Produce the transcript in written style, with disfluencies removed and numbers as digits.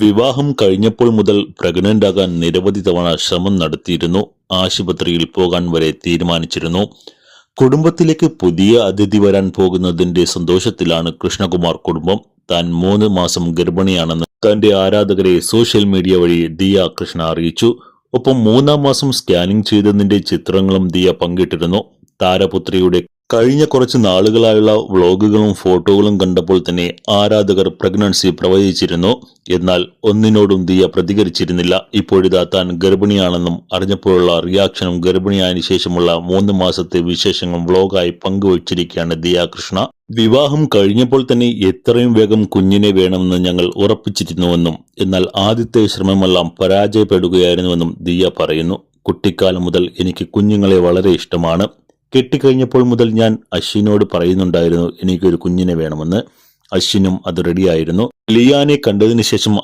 വിവാഹം കഴിഞ്ഞപ്പോൾ മുതൽ പ്രഗ്നന്റ് ആകാൻ നിരവധി തവണ ശ്രമം നടത്തിയിരുന്നു. ആശുപത്രിയിൽ പോകാൻ വരെ തീരുമാനിച്ചിരുന്നു. കുടുംബത്തിലേക്ക് പുതിയ അതിഥി വരാൻ പോകുന്നതിന്റെ സന്തോഷത്തിലാണ് കൃഷ്ണകുമാർ കുടുംബം. താൻ 3 മാസം ഗർഭിണിയാണെന്ന് തന്റെ ആരാധകരെ സോഷ്യൽ മീഡിയ വഴി ദിയ കൃഷ്ണ അറിയിച്ചു. ഒപ്പം 3-ാം മാസം സ്കാനിംഗ് ചെയ്തതിന്റെ ചിത്രങ്ങളും ദിയ പങ്കിട്ടിരുന്നു. താരപുത്രിയുടെ കഴിഞ്ഞ കുറച്ച് നാളുകളായുള്ള വ്ളോഗുകളും ഫോട്ടോകളും കണ്ടപ്പോൾ തന്നെ ആരാധകർ പ്രഗ്നൻസി പ്രവചിച്ചിരുന്നു. എന്നാൽ ഒന്നിനോടും ദിയ പ്രതികരിച്ചിരുന്നില്ല. ഇപ്പോഴിതാ താൻ ഗർഭിണിയാണെന്നും അറിഞ്ഞപ്പോഴുള്ള റിയാക്ഷനും ഗർഭിണിയായതിനു ശേഷമുള്ള 3 മാസത്തെ വിശേഷങ്ങളും വ്ളോഗായി പങ്കുവച്ചിരിക്കുകയാണ് ദിയ കൃഷ്ണ. വിവാഹം കഴിഞ്ഞപ്പോൾ തന്നെ എത്രയും വേഗം കുഞ്ഞിനെ വേണമെന്ന് ഞങ്ങൾ ഉറപ്പിച്ചിരുന്നുവെന്നും എന്നാൽ ആദ്യത്തെ ശ്രമമെല്ലാം പരാജയപ്പെടുകയായിരുന്നുവെന്നും ദിയ പറയുന്നു. കുട്ടിക്കാലം മുതൽ എനിക്ക് കുഞ്ഞുങ്ങളെ വളരെ ഇഷ്ടമാണ്. കെട്ടിക്കഴിഞ്ഞപ്പോൾ മുതൽ ഞാൻ അശ്വിനോട് പറയുന്നുണ്ടായിരുന്നു എനിക്കൊരു കുഞ്ഞിനെ വേണമെന്ന്. അശ്വിനും അത് റെഡിയായിരുന്നു. ലിയാനെ കണ്ടതിന് ശേഷം